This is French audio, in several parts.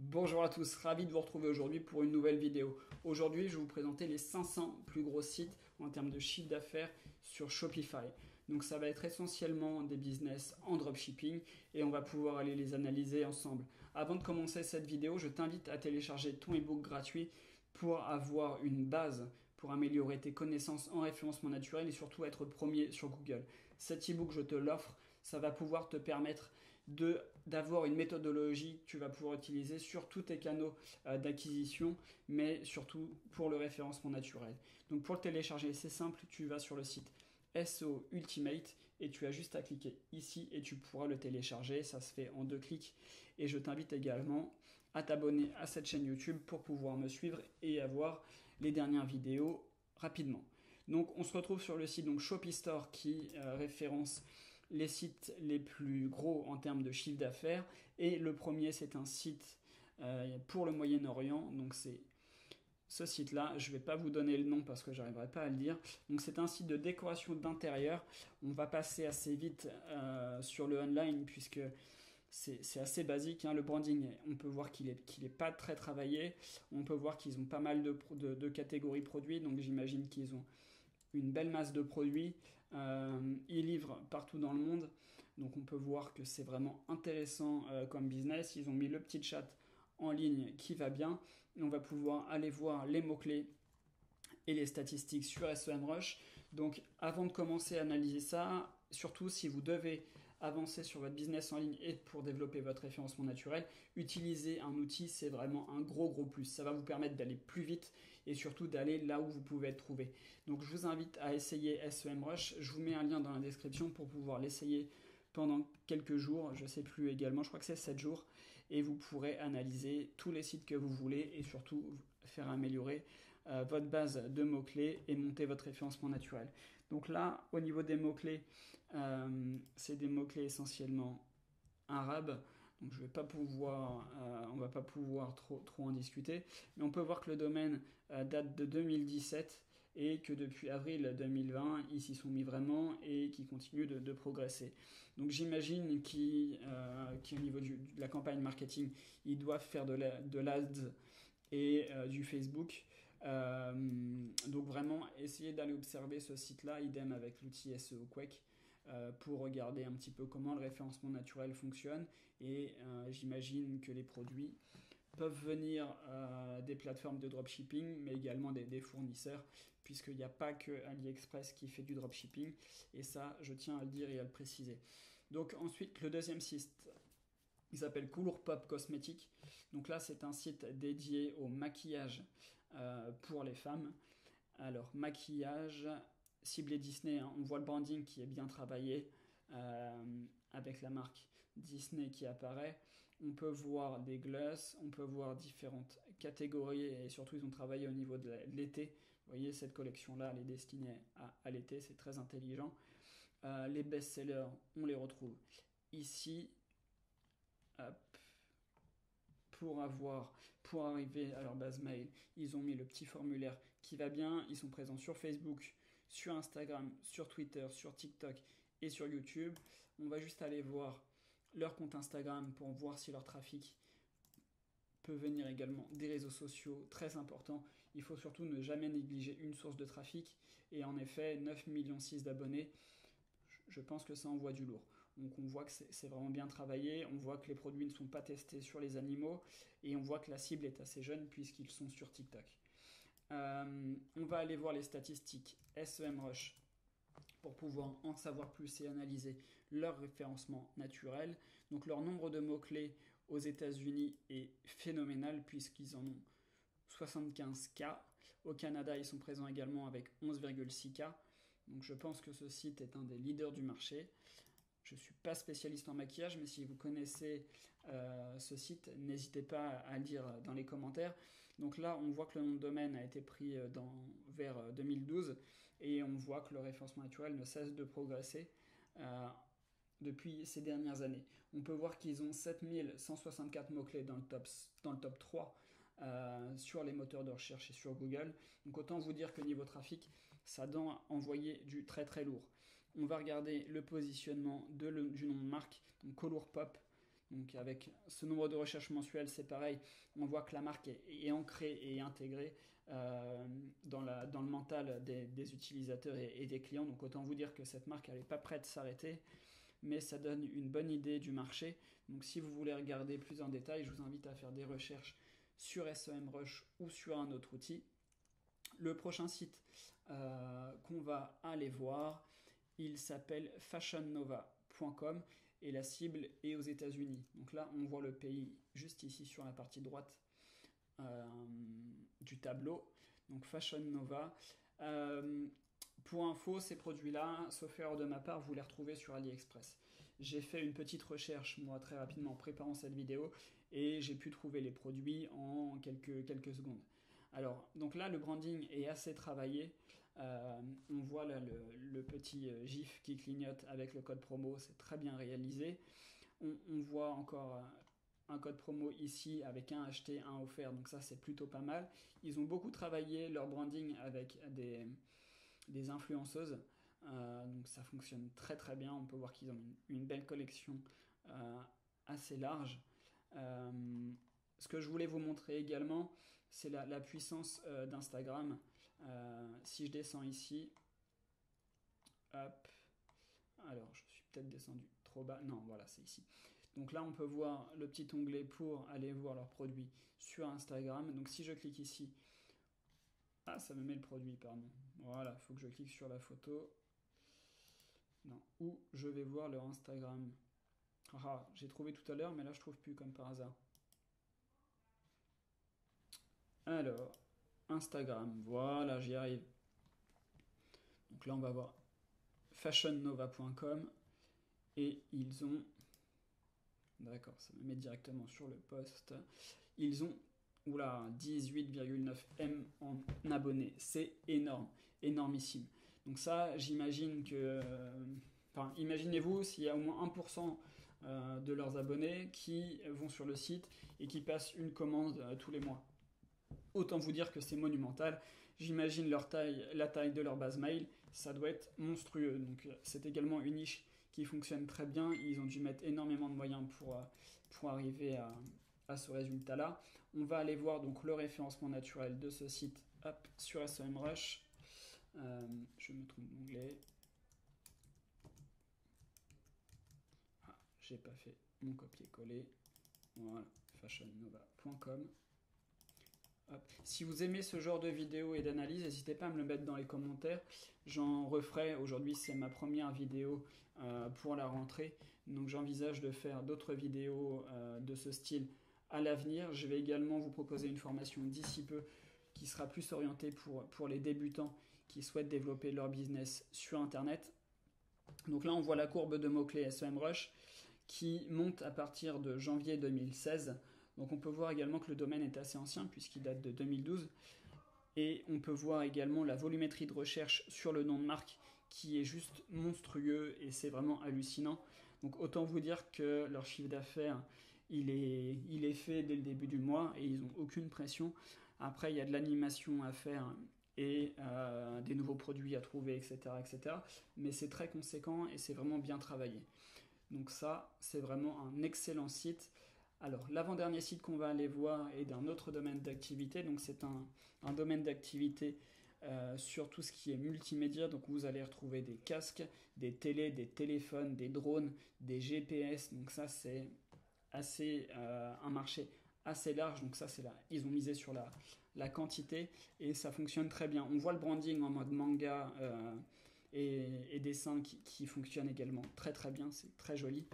Bonjour à tous, ravi de vous retrouver aujourd'hui pour une nouvelle vidéo. Aujourd'hui, je vais vous présenter les 500 plus gros sites en termes de chiffre d'affaires sur Shopify. Donc ça va être essentiellement des business en dropshipping et on va pouvoir aller les analyser ensemble. Avant de commencer cette vidéo, je t'invite à télécharger ton ebook gratuit pour avoir une base pour améliorer tes connaissances en référencement naturel et surtout être premier sur Google. Cet ebook, je te l'offre, ça va pouvoir te permettre d'avoir une méthodologie que tu vas pouvoir utiliser sur tous tes canaux d'acquisition, mais surtout pour le référencement naturel. Donc pour le télécharger, c'est simple, tu vas sur le site SEO Ultimate et tu as juste à cliquer ici et tu pourras le télécharger, ça se fait en 2 clics. Et je t'invite également à t'abonner à cette chaîne YouTube pour pouvoir me suivre et avoir les dernières vidéos rapidement. Donc on se retrouve sur le site donc Shopistore qui référence les sites les plus gros en termes de chiffre d'affaires. Et le premier, c'est un site pour le Moyen-Orient. Donc c'est ce site-là. Je ne vais pas vous donner le nom parce que je n'arriverai pas à le dire. Donc c'est un site de décoration d'intérieur. On va passer assez vite sur le online puisque c'est assez basique, hein, le branding. On peut voir qu'il est pas très travaillé. On peut voir qu'ils ont pas mal de catégories produits. Donc j'imagine qu'ils ont une belle masse de produits. Ils livrent partout dans le monde. Donc on peut voir que c'est vraiment intéressant comme business. Ils ont mis le petit chat en ligne qui va bien. Et on va pouvoir aller voir les mots-clés et les statistiques sur SEMrush. Donc avant de commencer à analyser ça, surtout si vous devez avancer sur votre business en ligne et pour développer votre référencement naturel, utiliser un outil, c'est vraiment un gros plus. Ça va vous permettre d'aller plus vite et surtout d'aller là où vous pouvez être trouvé. Donc je vous invite à essayer SEMrush. Je vous mets un lien dans la description pour pouvoir l'essayer pendant quelques jours, je ne sais plus également, je crois que c'est 7 jours, et vous pourrez analyser tous les sites que vous voulez et surtout faire améliorer votre base de mots-clés et monter votre référencement naturel. Donc là, au niveau des mots-clés, c'est des mots-clés essentiellement arabes, donc je vais pas pouvoir, on va pas pouvoir trop en discuter, mais on peut voir que le domaine date de 2017 et que depuis avril 2020, ils s'y sont mis vraiment et qui continuent de progresser. Donc j'imagine qu'au niveau de la campagne marketing, ils doivent faire de l'ADS et du Facebook. Donc vraiment, essayez d'aller observer ce site-là, idem avec l'outil SEO Quake, pour regarder un petit peu comment le référencement naturel fonctionne. Et j'imagine que les produits peuvent venir des plateformes de dropshipping, mais également des fournisseurs, puisqu'il n'y a pas que AliExpress qui fait du dropshipping, et ça, je tiens à le dire et à le préciser. Donc ensuite, le deuxième site, il s'appelle Colourpop Cosmétiques. Donc là, c'est un site dédié au maquillage pour les femmes. Alors, maquillage, ciblé Disney, hein, on voit le branding qui est bien travaillé avec la marque Disney qui apparaît. On peut voir des gloss, on peut voir différentes catégories et surtout ils ont travaillé au niveau de l'été. Vous voyez, cette collection-là, elle est destinée à l'été, c'est très intelligent. Les best-sellers, on les retrouve ici. Hop. Pour arriver à leur base mail, ils ont mis le petit formulaire qui va bien. Ils sont présents sur Facebook, sur Instagram, sur Twitter, sur TikTok et sur YouTube. On va juste aller voir leur compte Instagram pour voir si leur trafic peut venir également des réseaux sociaux, très important. Il faut surtout ne jamais négliger une source de trafic. Et en effet, 9,6 millions d'abonnés, je pense que ça envoie du lourd. Donc on voit que c'est vraiment bien travaillé, on voit que les produits ne sont pas testés sur les animaux et on voit que la cible est assez jeune puisqu'ils sont sur TikTok. On va aller voir les statistiques SEMrush pour pouvoir en savoir plus et analyser leur référencement naturel. Donc leur nombre de mots-clés aux États-Unis est phénoménal puisqu'ils en ont 75K. Au Canada, ils sont présents également avec 11,6K. Donc je pense que ce site est un des leaders du marché. Je ne suis pas spécialiste en maquillage, mais si vous connaissez ce site, n'hésitez pas à le dire dans les commentaires. Donc là, on voit que le nom de domaine a été pris vers 2012 et on voit que le référencement naturel ne cesse de progresser depuis ces dernières années. On peut voir qu'ils ont 7164 mots-clés dans le top 3 sur les moteurs de recherche et sur Google. Donc autant vous dire que niveau trafic, ça doit envoyer du très lourd. On va regarder le positionnement du nom de marque, donc Colourpop. Donc avec ce nombre de recherches mensuelles, c'est pareil, on voit que la marque est ancrée et intégrée dans le mental des utilisateurs et des clients. Donc autant vous dire que cette marque, elle n'est pas prête de s'arrêter, mais ça donne une bonne idée du marché. Donc si vous voulez regarder plus en détail, je vous invite à faire des recherches sur SEMrush ou sur un autre outil. Le prochain site qu'on va aller voir, il s'appelle fashionnova.com et la cible est aux États-Unis. Donc là, on voit le pays juste ici sur la partie droite du tableau. Donc Fashion Nova. Pour info, ces produits-là, sauf erreur de ma part, vous les retrouvez sur AliExpress. J'ai fait une petite recherche, moi, très rapidement en préparant cette vidéo, et j'ai pu trouver les produits en quelques secondes. Alors, donc là, le branding est assez travaillé. On voit là le petit GIF qui clignote avec le code promo, c'est très bien réalisé. On voit encore un code promo ici avec un acheté, un offert, donc ça c'est plutôt pas mal. Ils ont beaucoup travaillé leur branding avec des influenceuses, donc ça fonctionne très très bien. On peut voir qu'ils ont une belle collection assez large. Ce que je voulais vous montrer également, c'est la puissance d'Instagram. Si je descends ici, hop, alors je suis peut-être descendu trop bas, non voilà c'est ici. Donc là on peut voir le petit onglet pour aller voir leurs produits sur Instagram. Donc si je clique ici, ah ça me met le produit pardon, voilà, il faut que je clique sur la photo, non, ou je vais voir leur Instagram. Ah, j'ai trouvé tout à l'heure mais là je trouve plus comme par hasard. Alors, Instagram, voilà, j'y arrive. Donc là, on va voir fashionnova.com et ils ont... D'accord, ça me met directement sur le post. Ils ont 18,9 M en abonnés. C'est énorme, énormissime. Donc ça, j'imagine que... Enfin, imaginez-vous s'il y a au moins 1% de leurs abonnés qui vont sur le site et qui passent une commande tous les mois. Autant vous dire que c'est monumental. J'imagine leur taille, la taille de leur base mail, ça doit être monstrueux. Donc c'est également une niche qui fonctionne très bien. Ils ont dû mettre énormément de moyens pour arriver à ce résultat-là. On va aller voir donc le référencement naturel de ce site sur SEMrush. Je me trompe d'onglet. Ah, j'ai pas fait mon copier-coller. Voilà, fashionnova.com. Si vous aimez ce genre de vidéos et d'analyse, n'hésitez pas à me le mettre dans les commentaires. J'en referai. Aujourd'hui, c'est ma première vidéo pour la rentrée. Donc j'envisage de faire d'autres vidéos de ce style à l'avenir. Je vais également vous proposer une formation d'ici peu qui sera plus orientée pour les débutants qui souhaitent développer leur business sur Internet. Donc là, on voit la courbe de mots-clés SEMrush qui monte à partir de janvier 2016. Donc on peut voir également que le domaine est assez ancien puisqu'il date de 2012. Et on peut voir également la volumétrie de recherche sur le nom de marque qui est juste monstrueux et c'est vraiment hallucinant. Donc autant vous dire que leur chiffre d'affaires, il est fait dès le début du mois et ils n'ont aucune pression. Après, il y a de l'animation à faire et des nouveaux produits à trouver, etc. etc. Mais c'est très conséquent et c'est vraiment bien travaillé. Donc ça, c'est vraiment un excellent site. Alors, l'avant-dernier site qu'on va aller voir est d'un autre domaine d'activité. Donc, c'est un domaine d'activité sur tout ce qui est multimédia. Donc, vous allez retrouver des casques, des télés, des téléphones, des drones, des GPS. Donc, ça, c'est un marché assez large. Donc, ça, c'est là. Ils ont misé sur la quantité et ça fonctionne très bien. On voit le branding en mode manga et dessin qui fonctionne également très très bien. C'est très joli.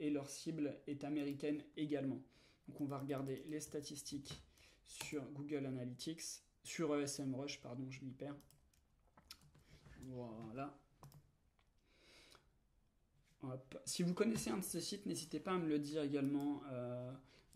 Et leur cible est américaine également. Donc on va regarder les statistiques sur Google Analytics, sur SEMrush, pardon, je m'y perds. Voilà. Hop. Si vous connaissez un de ces sites, n'hésitez pas à me le dire également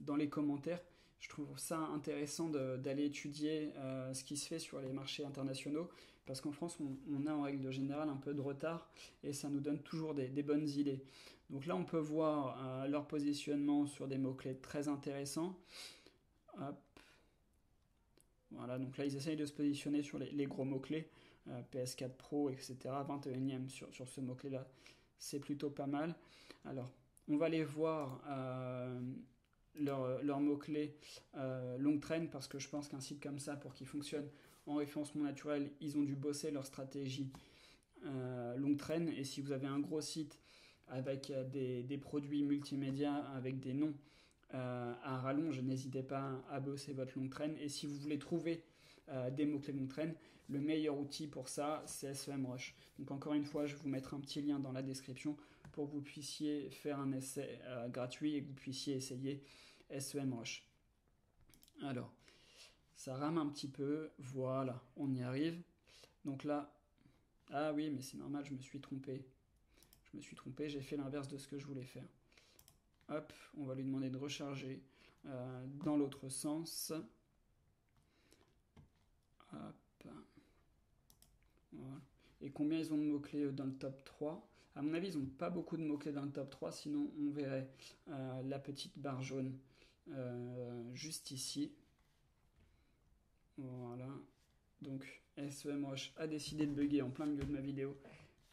dans les commentaires. Je trouve ça intéressant d'aller étudier ce qui se fait sur les marchés internationaux, parce qu'en France, on a en règle générale un peu de retard, et ça nous donne toujours des bonnes idées. Donc là, on peut voir leur positionnement sur des mots-clés très intéressants. Hop. Voilà, donc là, ils essayent de se positionner sur les gros mots-clés, PS4 Pro, etc. 21e sur ce mot-clé-là, c'est plutôt pas mal. Alors, On va aller voir leurs mots-clés long trend, parce que je pense qu'un site comme ça, pour qu'il fonctionne en référencement naturel, ils ont dû bosser leur stratégie long trend. Et si vous avez un gros site avec des produits multimédia, avec des noms à rallonge, n'hésitez pas à bosser votre long trend. Et si vous voulez trouver des mots-clés long trend, le meilleur outil pour ça, c'est SEMrush. Donc encore une fois, je vais vous mettre un petit lien dans la description pour que vous puissiez faire un essai gratuit et que vous puissiez essayer SEMrush. Alors, ça rame un petit peu, voilà, on y arrive. Donc là, ah oui, mais c'est normal, je me suis trompé. J'ai fait l'inverse de ce que je voulais faire. Hop, on va lui demander de recharger dans l'autre sens. Hop. Voilà. Et combien ils ont de mots-clés dans le top 3? À mon avis, ils n'ont pas beaucoup de mots-clés dans le top 3, sinon on verrait la petite barre jaune juste ici. Voilà. Donc SEMrush a décidé de bugger en plein milieu de ma vidéo.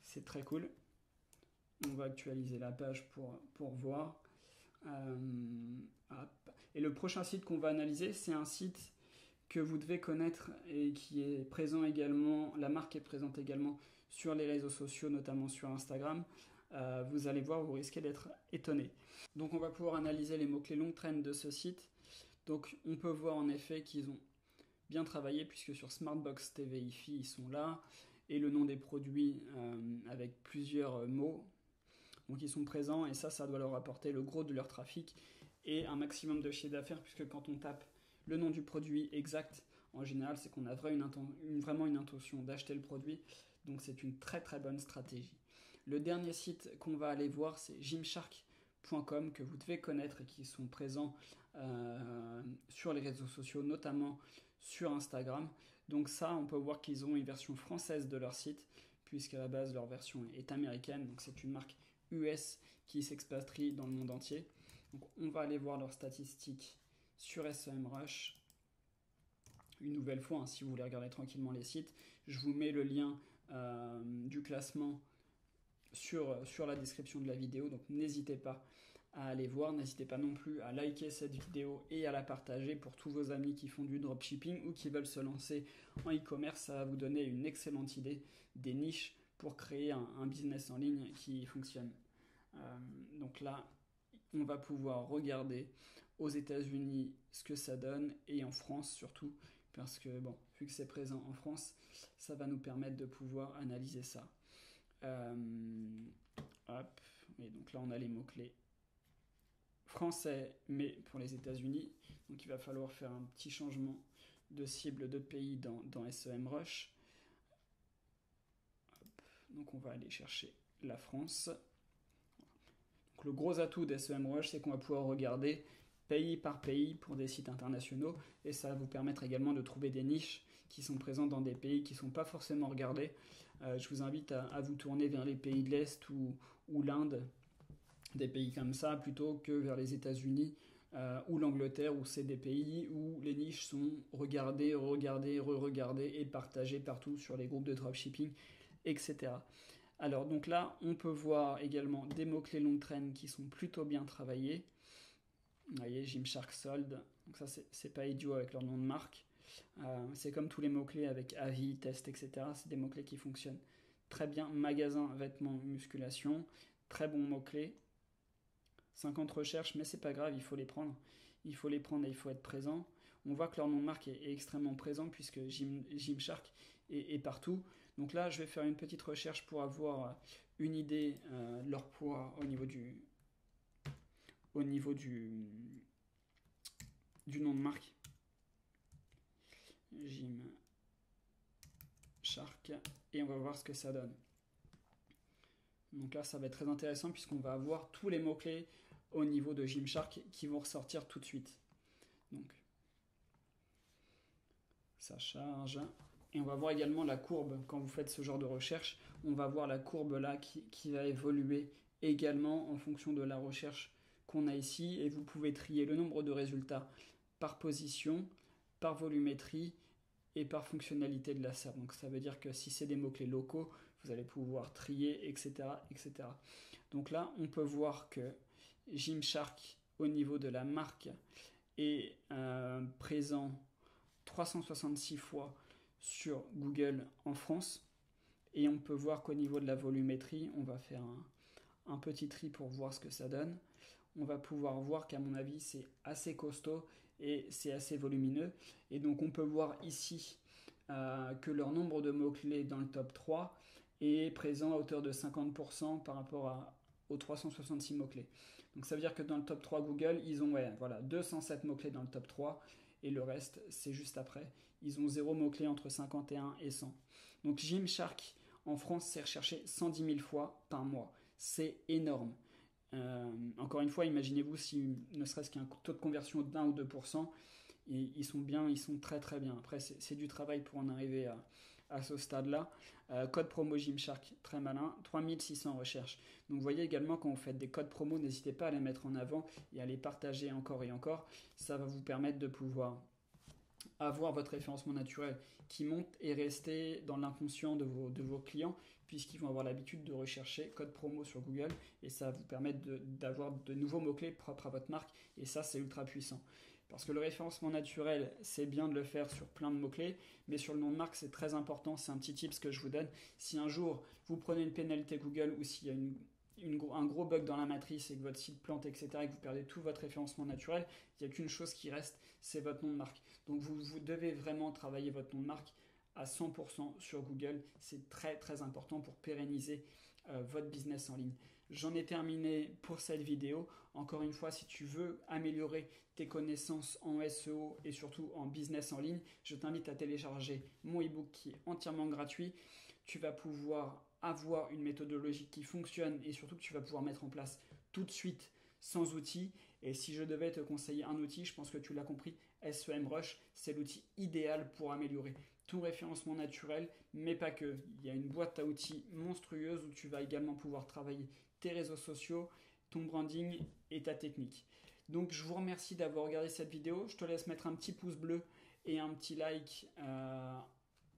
C'est très cool. On va actualiser la page pour voir. Et le prochain site qu'on va analyser, c'est un site que vous devez connaître et qui est présent également, la marque est présente également sur les réseaux sociaux, notamment sur Instagram. Vous allez voir, vous risquez d'être étonné. Donc on va pouvoir analyser les mots-clés long trend de ce site. Donc on peut voir en effet qu'ils ont bien travaillé, puisque sur Smartbox TV IFI, ils sont là, et le nom des produits avec plusieurs mots. Donc ils sont présents, et ça doit leur apporter le gros de leur trafic et un maximum de chiffre d'affaires, puisque quand on tape le nom du produit exact, en général, c'est qu'on a vraiment une intention d'acheter le produit. Donc c'est une très très bonne stratégie. Le dernier site qu'on va aller voir, c'est Gymshark.com, que vous devez connaître et qui sont présents sur les réseaux sociaux, notamment sur Instagram. Donc ça, on peut voir qu'ils ont une version française de leur site, puisqu'à la base, leur version est américaine. Donc c'est une marque US qui s'expatrie dans le monde entier. Donc on va aller voir leurs statistiques sur SEMrush. Une nouvelle fois, si vous voulez regarder tranquillement les sites, je vous mets le lien du classement sur la description de la vidéo, donc n'hésitez pas à aller voir, n'hésitez pas non plus à liker cette vidéo et à la partager pour tous vos amis qui font du dropshipping ou qui veulent se lancer en e-commerce. Ça va vous donner une excellente idée des niches pour créer un business en ligne qui fonctionne. Donc là, on va pouvoir regarder aux États-Unis ce que ça donne, et en France surtout, parce que bon, vu que c'est présent en France, ça va nous permettre de pouvoir analyser ça. Hop, et donc là on a les mots-clés français, mais pour les États-Unis. Donc il va falloir faire un petit changement de cible de pays dans SEMrush. Hop, donc on va aller chercher la France. Donc le gros atout d'SEMrush, c'est qu'on va pouvoir regarder pays par pays pour des sites internationaux, et ça va vous permettre également de trouver des niches qui sont présentes dans des pays qui ne sont pas forcément regardés. Je vous invite à vous tourner vers les pays de l'Est ou l'Inde, des pays comme ça, plutôt que vers les États-Unis ou l'Angleterre, où c'est des pays où les niches sont regardées, re-regardées et partagées partout sur les groupes de dropshipping, etc. Alors donc là, on peut voir également des mots-clés long trend qui sont plutôt bien travaillés. Vous voyez, Gymshark Sold, donc ça c'est pas idiot avec leur nom de marque. C'est comme tous les mots-clés avec avis, test, etc. C'est des mots-clés qui fonctionnent très bien. Magasin, vêtements, musculation, très bons mots-clés. 50 recherches, mais c'est pas grave, il faut les prendre. Il faut les prendre et il faut être présent. On voit que leur nom de marque est extrêmement présent, puisque Gymshark est partout. Donc là, je vais faire une petite recherche pour avoir une idée de leur poids au niveau du nom de marque. Gymshark, et on va voir ce que ça donne. Donc là, ça va être très intéressant, puisqu'on va avoir tous les mots-clés au niveau de Gymshark qui vont ressortir tout de suite. Donc, ça charge. Et on va voir également la courbe. Quand vous faites ce genre de recherche, on va voir la courbe là qui va évoluer également en fonction de la recherche qu'on a ici. Et vous pouvez trier le nombre de résultats par position, par volumétrie et par fonctionnalité de la SERP. Donc ça veut dire que si c'est des mots-clés locaux, vous allez pouvoir trier, etc., etc. Donc là, on peut voir que Gymshark au niveau de la marque est présent 366 fois sur Google en France. Et on peut voir qu'au niveau de la volumétrie, on va faire un petit tri pour voir ce que ça donne. On va pouvoir voir qu'à mon avis, c'est assez costaud et c'est assez volumineux. Et donc on peut voir ici que leur nombre de mots-clés dans le top 3 est présent à hauteur de 50% par rapport aux 366 mots-clés. Donc ça veut dire que dans le top 3 Google, ils ont 207 mots-clés dans le top 3 et le reste, c'est juste après. Ils ont 0 mots-clés entre 51 et 100. Donc Gymshark en France, c'est recherché 110 000 fois par mois. C'est énorme. Encore une fois, imaginez-vous si ne serait-ce qu'un taux de conversion d'1 ou 2%, et ils sont bien, ils sont très très bien. Après, c'est du travail pour en arriver à ce stade-là. Code promo Gymshark, très malin, 3600 recherches. Donc vous voyez également quand vous faites des codes promo, n'hésitez pas à les mettre en avant et à les partager encore et encore. Ça va vous permettre de pouvoir avoir votre référencement naturel qui monte et rester dans l'inconscient de vos clients, puisqu'ils vont avoir l'habitude de rechercher code promo sur Google, et ça va vous permettre d'avoir de nouveaux mots-clés propres à votre marque, et ça c'est ultra puissant. Parce que le référencement naturel, c'est bien de le faire sur plein de mots-clés, mais sur le nom de marque, c'est très important. C'est un petit tips que je vous donne. Si un jour, vous prenez une pénalité Google ou s'il y a un gros bug dans la matrice et que votre site plante, etc., et que vous perdez tout votre référencement naturel, il n'y a qu'une chose qui reste, c'est votre nom de marque. Donc vous devez vraiment travailler votre nom de marque à 100% sur Google. C'est très très important pour pérenniser votre business en ligne. J'en ai terminé pour cette vidéo. Encore une fois, si tu veux améliorer tes connaissances en SEO et surtout en business en ligne, je t'invite à télécharger mon ebook qui est entièrement gratuit. Tu vas pouvoir avoir une méthodologie qui fonctionne et surtout que tu vas pouvoir mettre en place tout de suite sans outil. Et si je devais te conseiller un outil, je pense que tu l'as compris, SEMrush, c'est l'outil idéal pour améliorer ton référencement naturel, mais pas que. Il y a une boîte à outils monstrueuse où tu vas également pouvoir travailler tes réseaux sociaux, ton branding et ta technique. Donc je vous remercie d'avoir regardé cette vidéo. Je te laisse mettre un petit pouce bleu et un petit like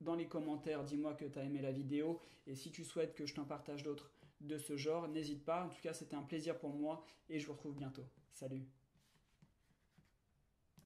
dans les commentaires. Dis-moi que tu as aimé la vidéo et si tu souhaites que je t'en partage d'autres de ce genre, n'hésite pas. En tout cas, c'était un plaisir pour moi et je vous retrouve bientôt. Salut!